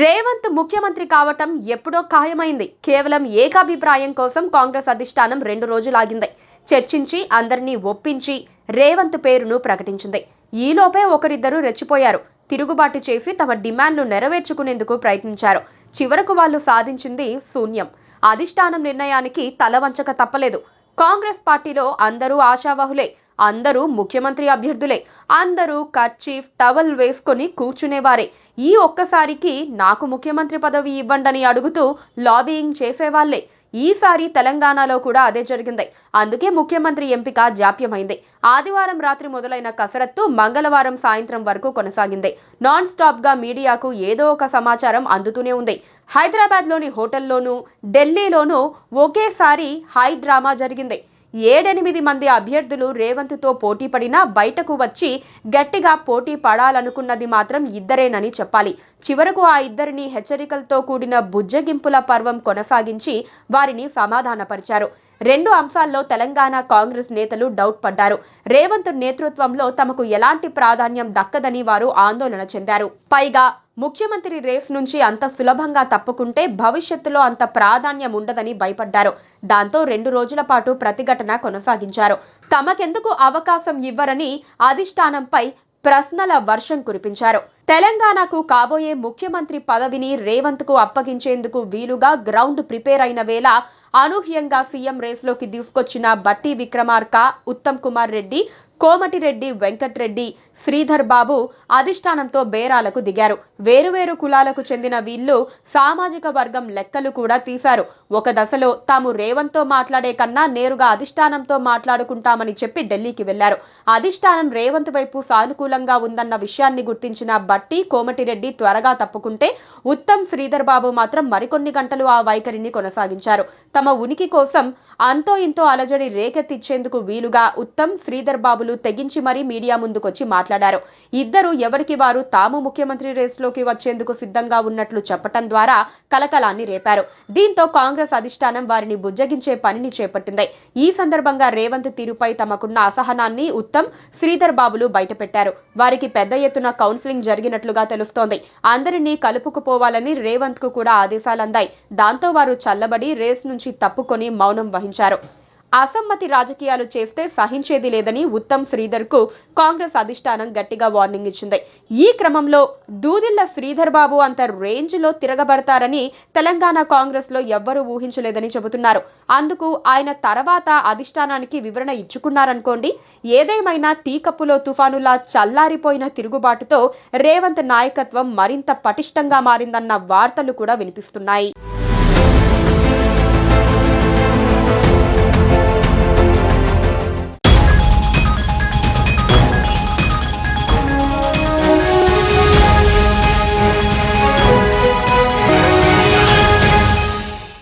రేవంత్ ముఖ్యమంత్రి కావటం ఎప్పుడో ఖాయమైంది. కేవలం ఏకాభిప్రాయం కోసం కాంగ్రెస్ అధిష్టానం 2 రోజులాగింది. చర్చించి అందరినీ ఒప్పించి రేవంత్ పేరును ప్రకటించింది. ఈలోపే ఒకరిద్దరు రెచ్చిపోయారు. తిరుగుబాటు చేసి తమ డిమాండ్లు నెరవేర్చుకునేందుకు ప్రయత్నించారు. చివరకు వాళ్ళు సాధించింది శూన్యం. అధిష్టానం నిర్ణయానికి తలవంచక తప్పలేదు. కాంగ్రెస్ పార్టీలో అందరూ ఆశావహులే. అందరూ ముఖ్యమంత్రి అభ్యర్థులే. అందరూ కర్చీఫ్ టవల్ వేసుకొని కూర్చునేవారే. ఈ ఒక్కసారికి నాకు ముఖ్యమంత్రి పదవి ఇవ్వండని అడుగుతూ లాబియింగ్ చేసేవాళ్లే. ఈసారి తెలంగాణలో కూడా అదే జరిగింది. అందుకే ముఖ్యమంత్రి ఎంపిక జాప్యమైంది. ఆదివారం రాత్రి మొదలైన కసరత్తు మంగళవారం సాయంత్రం వరకు కొనసాగింది. నాన్ స్టాప్ గా మీడియాకు ఏదో ఒక సమాచారం అందుతూనే ఉంది. హైదరాబాద్లోని హోటల్లోనూ ఢిల్లీలోనూ ఒకేసారి హై డ్రామా జరిగింది. 7-8 మంది అభ్యర్థులు రేవంత్తో పోటీ పడినా బయటకు వచ్చి గట్టిగా పోటీ పడాలనుకున్నది మాత్రం ఇద్దరేనని చెప్పాలి. చివరకు ఆ ఇద్దరిని హెచ్చరికలతో కూడిన బుజ్జగింపుల పర్వం కొనసాగించి వారిని సమాధానపరిచారు. 2 అంశాల్లో తెలంగాణ కాంగ్రెస్ నేతలు డౌట్ పడ్డారు. రేవంత్ నేతృత్వంలో తమకు ఎలాంటి ప్రాధాన్యం దక్కదని వారు ఆందోళన చెందారు. పైగా ముఖ్యమంత్రి రేస్ నుంచి అంత సులభంగా తప్పుకుంటే భవిష్యత్తులో అంత ప్రాధాన్యం ఉండదని భయపడ్డారు. దాంతో 2 రోజుల పాటు ప్రతిఘటన కొనసాగించారు. తమకెందుకు అవకాశం ఇవ్వరని అధిష్టానంపై ప్రశ్నల వర్షం కురిపించారు. తెలంగాణకు కాబోయే ముఖ్యమంత్రి పదవిని రేవంత్కు అప్పగించేందుకు వీలుగా గ్రౌండ్ ప్రిపేర్ అయిన వేళ అనూహ్యంగా సీఎం రేస్లోకి తీసుకొచ్చిన బట్టి విక్రమార్క, ఉత్తమ్ కుమార్ రెడ్డి, కోమటిరెడ్డి వెంకట్రెడ్డి, శ్రీధర్ బాబు అధిష్టానంతో బేరాలకు దిగారు. వేరువేరు కులాలకు చెందిన వీళ్ళు సామాజిక వర్గం లెక్కలు కూడా తీశారు. ఒక దశలో తాము రేవంత్తో మాట్లాడే కన్నా నేరుగా అధిష్టానంతో మాట్లాడుకుంటామని చెప్పి ఢిల్లీకి వెళ్లారు. అధిష్టానం రేవంత్ వైపు సానుకూలంగా ఉందన్న విషయాన్ని గుర్తించిన బట్టి, కోమటిరెడ్డి త్వరగా తప్పుకుంటే ఉత్తమ్, శ్రీధర్ బాబు మాత్రం మరికొన్ని గంటలు ఆ వైఖరిని కొనసాగించారు. తమ ఉనికి కోసం అంతో ఇంతో అలజడి రేకెత్తిచ్చేందుకు వీలుగా ఉత్తమ్, శ్రీధర్ బాబులు తెగించి మరీ మీడియా ముందుకొచ్చి మాట్లాడారు. ఇద్దరు ఎవరికి వారు తాము ముఖ్యమంత్రి రేస్లోకి వచ్చేందుకు సిద్ధంగా ఉన్నట్లు చెప్పటం ద్వారా కలకలాన్ని రేపారు. దీంతో కాంగ్రెస్ అధిష్టానం వారిని బుజ్జగించే పనిని చేపట్టింది. ఈ సందర్భంగా రేవంత్ తీరుపై తమకున్న అసహనాన్ని ఉత్తమ్, శ్రీధర్ బాబులు బయటపెట్టారు. వారికి పెద్ద ఎత్తున కౌన్సిలింగ్ జరిగినట్లుగా తెలుస్తోంది. అందరినీ కలుపుకుపోవాలని రేవంత్ కు కూడా ఆదేశాలందాయి. దాంతో వారు చల్లబడి రేస్ నుంచి తప్పుకొని మౌనం వహించారు. అసమ్మతి రాజకీయాలు చేస్తే సహించేది లేదని ఉత్తమ్, శ్రీధర్ కు కాంగ్రెస్ అధిష్టానం గట్టిగా వార్నింగ్ ఇచ్చింది. ఈ క్రమంలో దూదిళ్ల శ్రీధర్ బాబు అంత రేంజ్ లో తిరగబడతారని తెలంగాణ కాంగ్రెస్ లో ఎవ్వరూ ఊహించలేదని చెబుతున్నారు. అందుకు ఆయన తర్వాత అధిష్టానానికి వివరణ ఇచ్చుకున్నారనుకోండి. ఏదేమైనా టీ కప్పులో తుఫానులా చల్లారిపోయిన తిరుగుబాటుతో రేవంత్ నాయకత్వం మరింత పటిష్టంగా మారిందన్న వార్తలు కూడా వినిపిస్తున్నాయి.